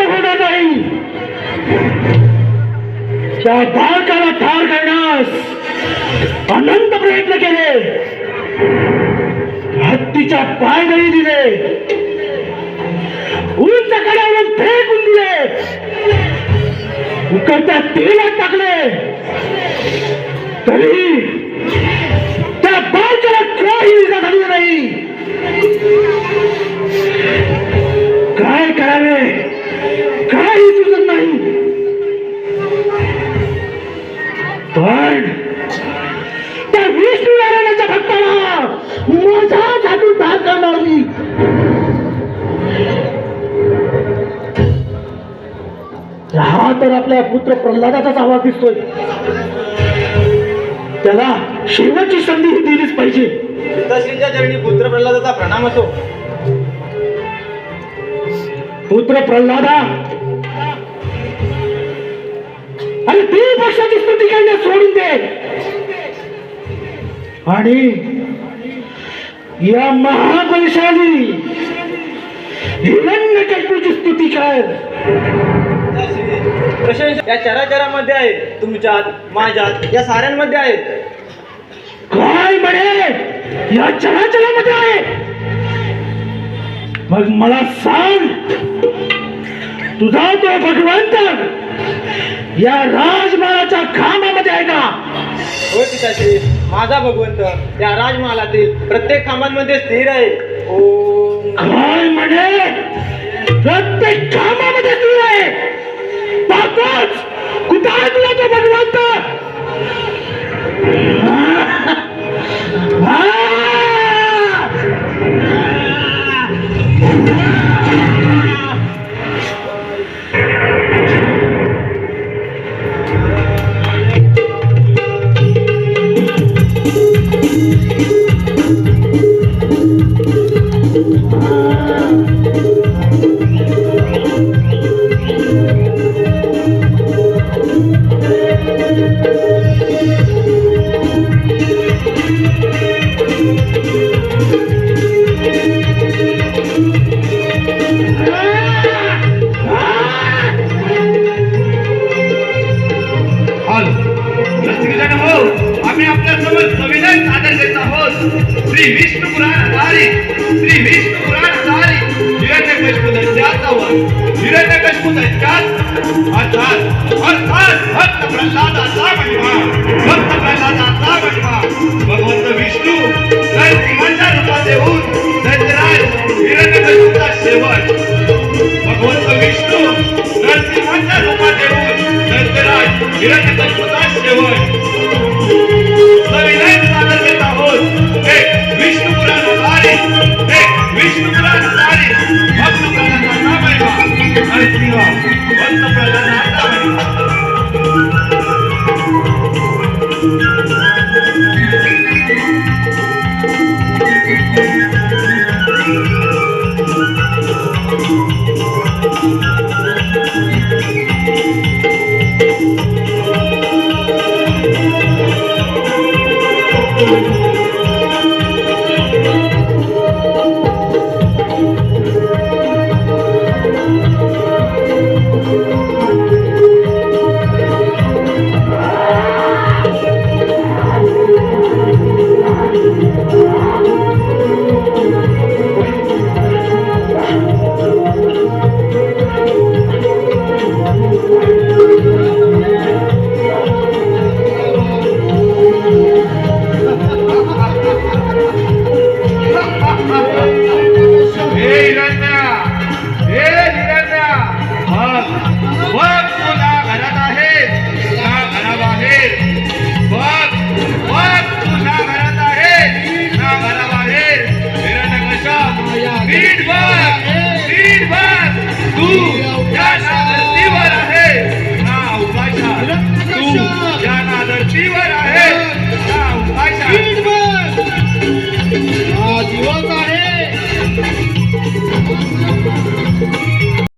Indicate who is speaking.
Speaker 1: होणार नाही. त्या बालकाला ठार करण्यास अनंत प्रयत्न केले, हत्तीच्या पायदळी दिले, उंच कड्यावरून फेकून दिले, उकळत्या तेलात टाकले, तरी त्या बालकाला काही इजा झाली नाही. काय करावे काही सुचत नाही. पण त्या विष्णू नारायणाच्या भक्ताला माझ्या हातून ठार करणार मी. हा तर आपल्या पुत्र प्रल्हादाचाच आवाज दिसतोय. त्याला शेवटची संधी ही दिलीच पाहिजे.
Speaker 2: पिताश्रींच्या चरणी पुत्र प्रल्हादाचा प्रणाम असो.
Speaker 1: पुत्र प्रल्हादा, अरे तू पक्षाची स्तुती करण्यास सोडून दे आणि या महाबलशाली हिरण्यकशिपूची स्तुती कर.
Speaker 2: प्रशंसा या चराचरामध्ये आहे, तुमच्यात माझ्यात या साऱ्यांमध्ये आहे.
Speaker 1: काय म्हणे या चराचरामध्ये आहे? मग मला सांग, तुझा तो भगवंत या राजमहालाच्या खांबामध्ये आहे का?
Speaker 2: हो पिताश्री, माझा भगवंत या राजमहालातील प्रत्येक खांबांमध्ये स्थिर आहे. ओम.
Speaker 1: काय म्हणे प्रत्येक खांबामध्ये स्थिर आहे? पाहतोच कुठं आहे तुला तो भगवंत?
Speaker 3: आम्ही आपल्या समोर संविधान सादर करत आहोत. श्री विष्णू पुराण आधारित हिरण्यकशिपू दैत्याचा वध, हिरण्यकशिपू दैत्याचा अर्थात भक्त प्रल्हादाचा महिमा, भगवंत विष्णू नरसिंहाच्या रूपात येऊन दैत्यराज हिरण्यकशिपूचा शेवट, भगवंत विष्णू नरसिंहाच्या रूपात येऊन दैत्यराज हिरण्यकशिपूचा शेवट संविधान सादर करत आहोत. एक विष्णू पुराण आधारित भक्त प्रल्हादाचा महिमा, नरसिंह भक्त प्रल्हादाचा महिमा.